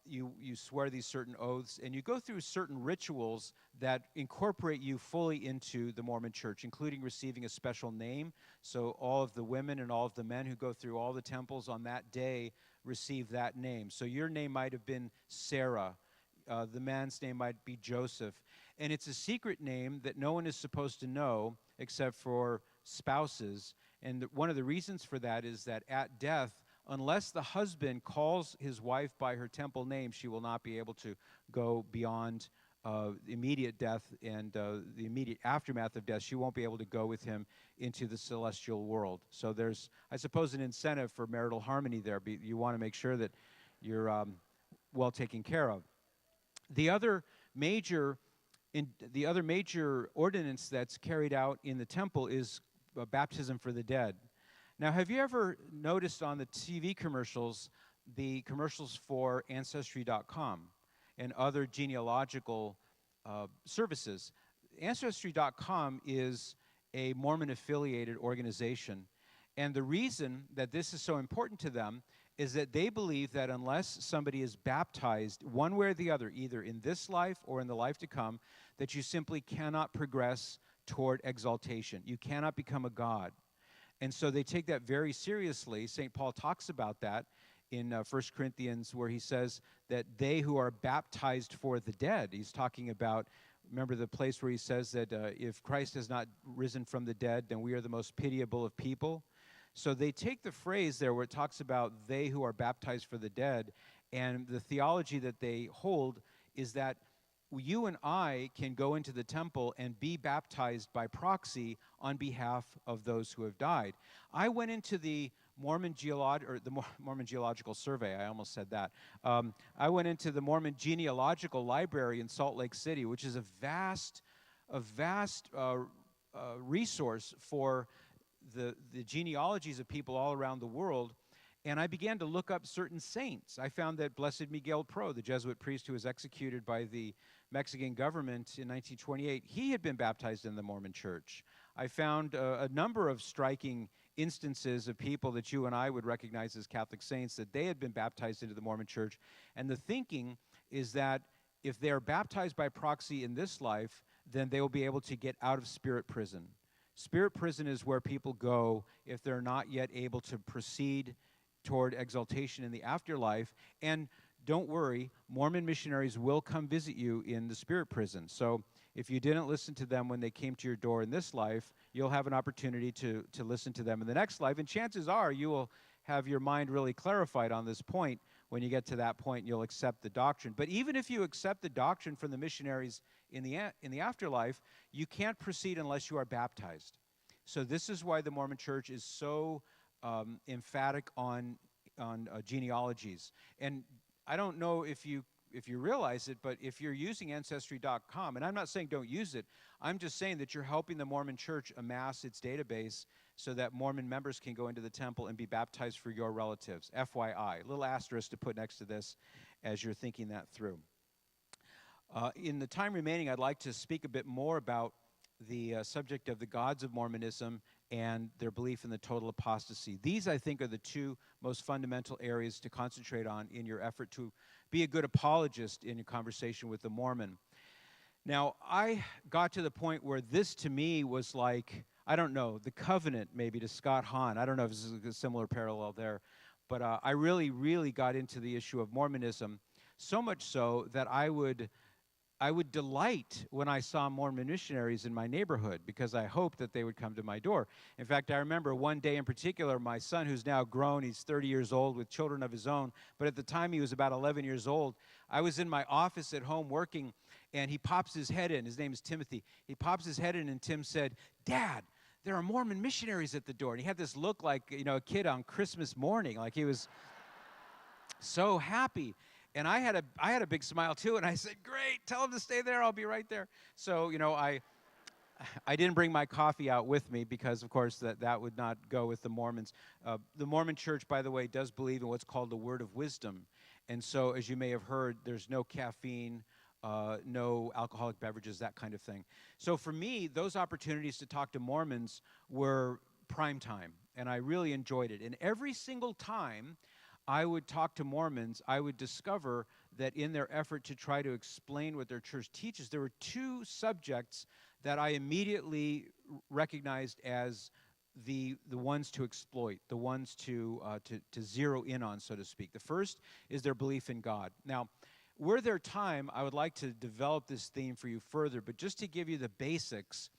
You swear these certain oaths, and you go through certain rituals that incorporate you fully into the Mormon Church, including receiving a special name. So all of the women and all of the men who go through all the temples on that day receive that name. So your name might have been Sarah. The man's name might be Joseph. And it's a secret name that no one is supposed to know except for spouses. And one of the reasons for that is that at death, unless the husband calls his wife by her temple name, she will not be able to go beyond immediate death and the immediate aftermath of death. She won't be able to go with him into the celestial world. So there's, I suppose, an incentive for marital harmony there. You want to make sure that you're well taken care of. The other major ordinance that's carried out in the temple is baptism for the dead. Now, have you ever noticed on the TV commercials, the commercials for Ancestry.com and other genealogical services? Ancestry.com is a Mormon-affiliated organization, and the reason that this is so important to them is that they believe that unless somebody is baptized one way or the other, either in this life or in the life to come, that you simply cannot progress toward exaltation. You cannot become a god. And so they take that very seriously. St. Paul talks about that in 1 Corinthians, where he says that they who are baptized for the dead, he's talking about, remember the place where he says that if Christ has not risen from the dead, then we are the most pitiable of people. So they take the phrase there where it talks about they who are baptized for the dead, and the theology that they hold is that you and I can go into the temple and be baptized by proxy on behalf of those who have died. I went into the Mormon Geological Survey. I almost said that. I went into the Mormon Genealogical Library in Salt Lake City, which is a vast resource for the genealogies of people all around the world. And I began to look up certain saints. I found that Blessed Miguel Pro, the Jesuit priest who was executed by the Mexican government in 1928, he had been baptized in the Mormon Church. I found a number of striking instances of people that you and I would recognize as Catholic saints, that they had been baptized into the Mormon Church. And the thinking is that if they are baptized by proxy in this life, then they will be able to get out of spirit prison. Spirit prison is where people go if they're not yet able to proceed toward exaltation in the afterlife. And don't worry, Mormon missionaries will come visit you in the spirit prison. So if you didn't listen to them when they came to your door in this life, you'll have an opportunity to listen to them in the next life. And chances are you will have your mind really clarified on this point. When you get to that point, you'll accept the doctrine. But even if you accept the doctrine from the missionaries in the afterlife, you can't proceed unless you are baptized. So this is why the Mormon Church is so emphatic on genealogies. And I don't know if you realize it, but if you're using Ancestry.com, and I'm not saying don't use it, I'm just saying that you're helping the Mormon Church amass its database so that Mormon members can go into the temple and be baptized for your relatives. FYI, a little asterisk to put next to this as you're thinking that through. In the time remaining, I'd like to speak a bit more about the subject of the gods of Mormonism and their belief in the total apostasy. These, I think, are the two most fundamental areas to concentrate on in your effort to be a good apologist in your conversation with the Mormon. Now, I got to the point where this, to me, was like, I don't know, the covenant maybe to Scott Hahn. I don't know if this is a similar parallel there, but I really, really got into the issue of Mormonism, so much so that I would delight when I saw Mormon missionaries in my neighborhood because I hoped that they would come to my door. In fact, I remember one day in particular, my son, who's now grown, he's 30 years old with children of his own, but at the time he was about 11 years old. I was in my office at home working, and he pops his head in. His name is Timothy. He pops his head in, and Tim said, "Dad, there are Mormon missionaries at the door." And he had this look like, a kid on Christmas morning, like he was so happy. And I had a big smile too, and I said, "Great, tell him to stay there, I'll be right there." So, I didn't bring my coffee out with me because, of course, that would not go with the Mormons. The Mormon Church, by the way, does believe in what's called the word of wisdom. And so, as you may have heard, there's no caffeine, no alcoholic beverages, that kind of thing. So for me, those opportunities to talk to Mormons were prime time, and I really enjoyed it. And every single time I would talk to Mormons, I would discover that in their effort to try to explain what their church teaches, there were two subjects that I immediately recognized as the ones to exploit, the ones to zero in on, so to speak. The first is their belief in God. Now, were there time, I would like to develop this theme for you further, but just to give you the basics,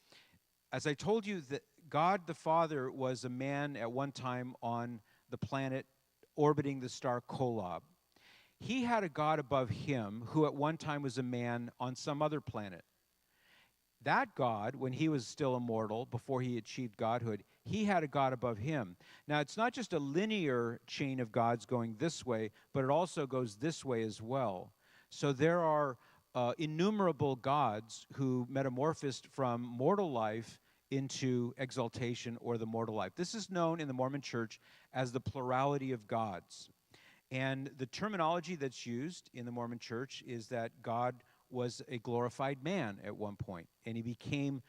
as I told you that God the Father was a man at one time on the planet orbiting the star Kolob. He had a God above him who at one time was a man on some other planet. That God, when he was still immortal, before he achieved godhood, he had a God above him. Now, it's not just a linear chain of gods going this way, but it also goes this way as well. So there are innumerable gods who metamorphosed from mortal life into exaltation or the mortal life. This is known in the Mormon Church as the plurality of gods. And the terminology that's used in the Mormon Church is that God was a glorified man at one point, and he became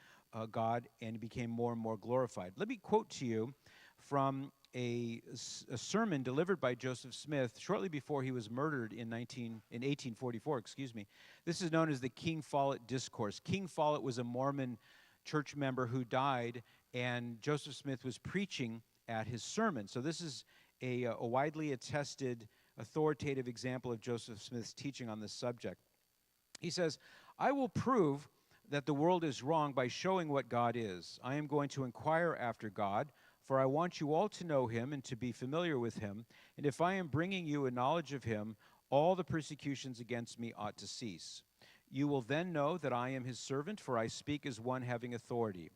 God, and he became more and more glorified. Let me quote to you from a sermon delivered by Joseph Smith shortly before he was murdered in 1844. This is known as the King Follett Discourse. King Follett was a Mormon church member who died, and Joseph Smith was preaching at his sermon. So this is a widely attested, authoritative example of Joseph Smith's teaching on this subject. He says, "I will prove that the world is wrong by showing what God is. I am going to inquire after God, for I want you all to know him and to be familiar with him. And if I am bringing you a knowledge of him, all the persecutions against me ought to cease. You will then know that I am his servant, for I speak as one having authority.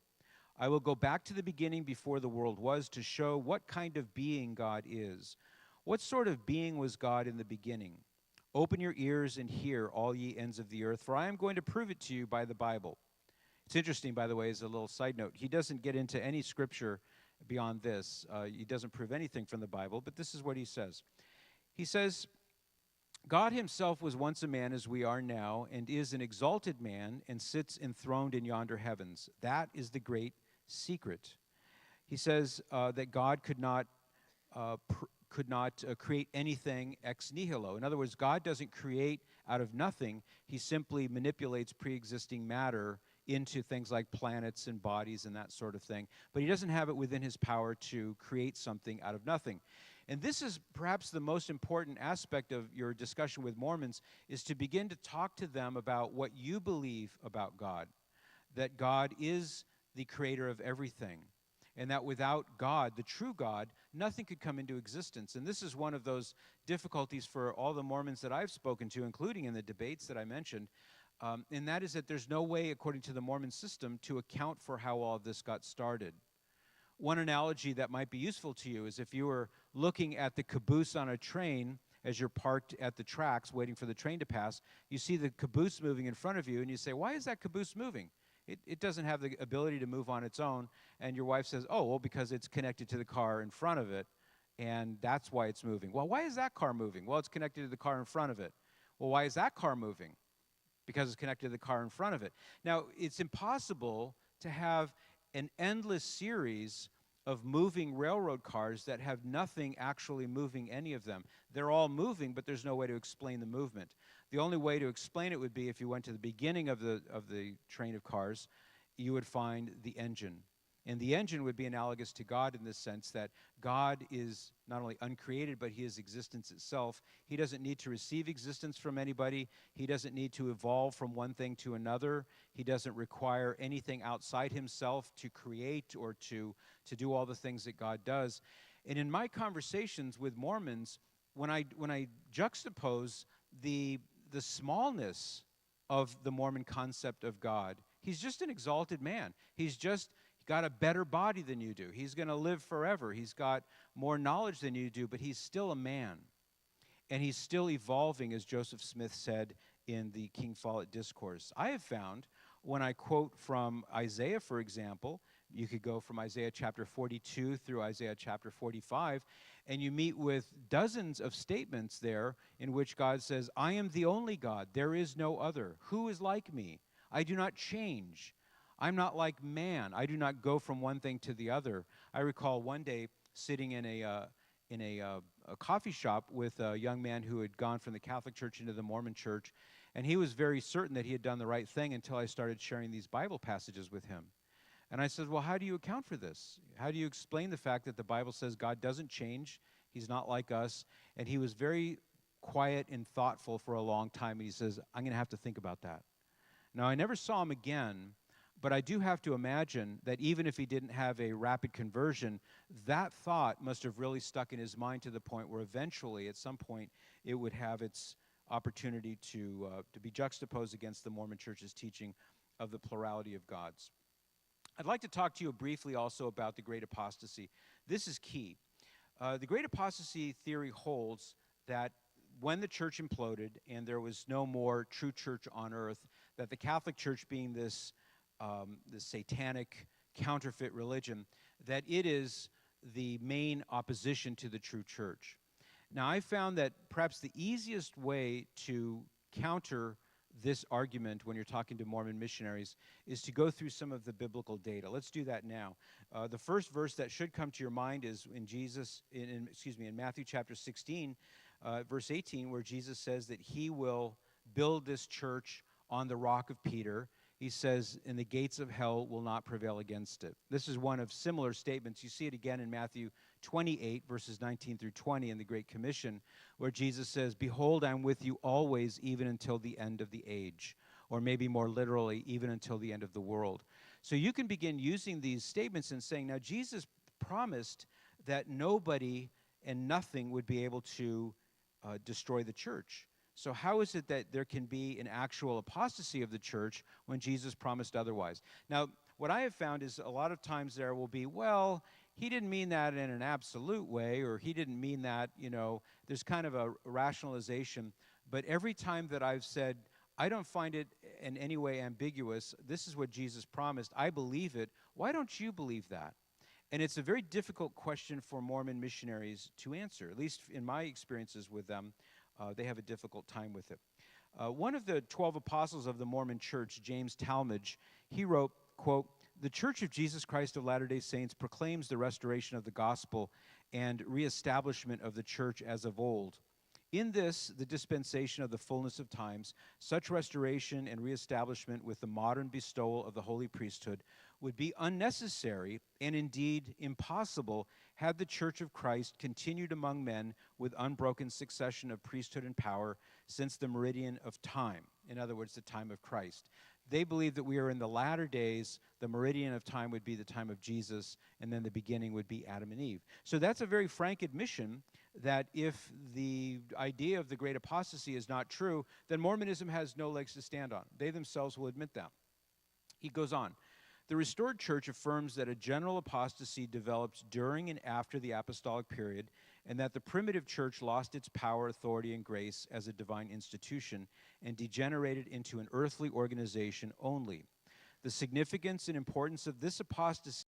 I will go back to the beginning before the world was to show what kind of being God is. What sort of being was God in the beginning? Open your ears and hear, all ye ends of the earth, for I am going to prove it to you by the Bible. It's interesting, by the way, as a little side note. He doesn't get into any scripture beyond this. He doesn't prove anything from the Bible, but this is what he says. He says, God himself was once a man as we are now, and is an exalted man, and sits enthroned in yonder heavens. That is the great secret. He says that God could not create anything ex nihilo. In other words, God doesn't create out of nothing. He simply manipulates pre-existing matter into things like planets and bodies and that sort of thing. But he doesn't have it within his power to create something out of nothing. And this is perhaps the most important aspect of your discussion with Mormons, is to begin to talk to them about what you believe about God, that God is the creator of everything, and that without God, the true God, nothing could come into existence. And this is one of those difficulties for all the Mormons that I've spoken to, including in the debates that I mentioned, and that is that there's no way, according to the Mormon system, to account for how all of this got started. One analogy that might be useful to you is if you were looking at the caboose on a train as you're parked at the tracks waiting for the train to pass, you see the caboose moving in front of you, and you say, why is that caboose moving? It doesn't have the ability to move on its own. And your wife says, oh, well, because it's connected to the car in front of it, and that's why it's moving. Well, why is that car moving? Well, it's connected to the car in front of it. Well, why is that car moving? Because it's connected to the car in front of it. Now, it's impossible to have an endless series of moving railroad cars that have nothing actually moving any of them. They're all moving, but there's no way to explain the movement. The only way to explain it would be if you went to the beginning of the train of cars, you would find the engine. And the engine would be analogous to God in this sense that God is not only uncreated, but he is existence itself. He doesn't need to receive existence from anybody. He doesn't need to evolve from one thing to another. He doesn't require anything outside himself to create or to do all the things that God does. And in my conversations with Mormons, when I juxtapose the smallness of the Mormon concept of God, he's just an exalted man. He's just got a better body than you do. He's going to live forever. He's got more knowledge than you do, but he's still a man. And he's still evolving, as Joseph Smith said in the King Follett Discourse. I have found, when I quote from Isaiah, for example, you could go from Isaiah chapter 42 through Isaiah chapter 45, and you meet with dozens of statements there in which God says, I am the only God. There is no other. Who is like me? I do not change. I'm not like man. I do not go from one thing to the other. I recall one day sitting in a coffee shop with a young man who had gone from the Catholic Church into the Mormon Church, and he was very certain that he had done the right thing until I started sharing these Bible passages with him. And I said, well, how do you account for this? How do you explain the fact that the Bible says God doesn't change? He's not like us. And he was very quiet and thoughtful for a long time, and he says, I'm going to have to think about that. Now, I never saw him again, but I do have to imagine that even if he didn't have a rapid conversion, that thought must have really stuck in his mind to the point where eventually, at some point, it would have its opportunity to be juxtaposed against the Mormon Church's teaching of the plurality of gods. I'd like to talk to you briefly also about the Great Apostasy. This is key. The Great Apostasy theory holds that when the church imploded and there was no more true church on earth, that the Catholic Church, being this satanic counterfeit religion, that it is the main opposition to the true church. Now, I found that perhaps the easiest way to counter this argument when you're talking to Mormon missionaries is to go through some of the biblical data. Let's do that now. The first verse that should come to your mind is in Matthew chapter 16, verse 18, where Jesus says that he will build this church on the rock of Peter. He says, and the gates of hell will not prevail against it. This is one of similar statements. You see it again in Matthew 28, verses 19 through 20 in the Great Commission, where Jesus says, behold, I'm with you always, even until the end of the age. Or maybe more literally, even until the end of the world. So you can begin using these statements and saying, now Jesus promised that nobody and nothing would be able to destroy the church. So how is it that there can be an actual apostasy of the church when Jesus promised otherwise? Now, what I have found is a lot of times there will be, well, he didn't mean that in an absolute way, or he didn't mean that, there's kind of a rationalization. But every time that I've said, I don't find it in any way ambiguous, this is what Jesus promised, I believe it, why don't you believe that? And it's a very difficult question for Mormon missionaries to answer. At least in my experiences with them, they have a difficult time with it. One of the 12 apostles of the Mormon Church, James Talmage, he wrote, quote, "The Church of Jesus Christ of Latter-day Saints proclaims the restoration of the gospel and reestablishment of the church as of old. In this, the dispensation of the fullness of times, such restoration and reestablishment with the modern bestowal of the holy priesthood would be unnecessary and indeed impossible had the Church of Christ continued among men with unbroken succession of priesthood and power since the meridian of time." In other words, the time of Christ. They believe that we are in the latter days. The meridian of time would be the time of Jesus, and then the beginning would be Adam and Eve. So that's a very frank admission that if the idea of the great apostasy is not true, then Mormonism has no legs to stand on. They themselves will admit that. He goes on, "The restored church affirms that a general apostasy develops during and after the apostolic period, and that the primitive church lost its power, authority, and grace as a divine institution and degenerated into an earthly organization only. The significance and importance of this apostasy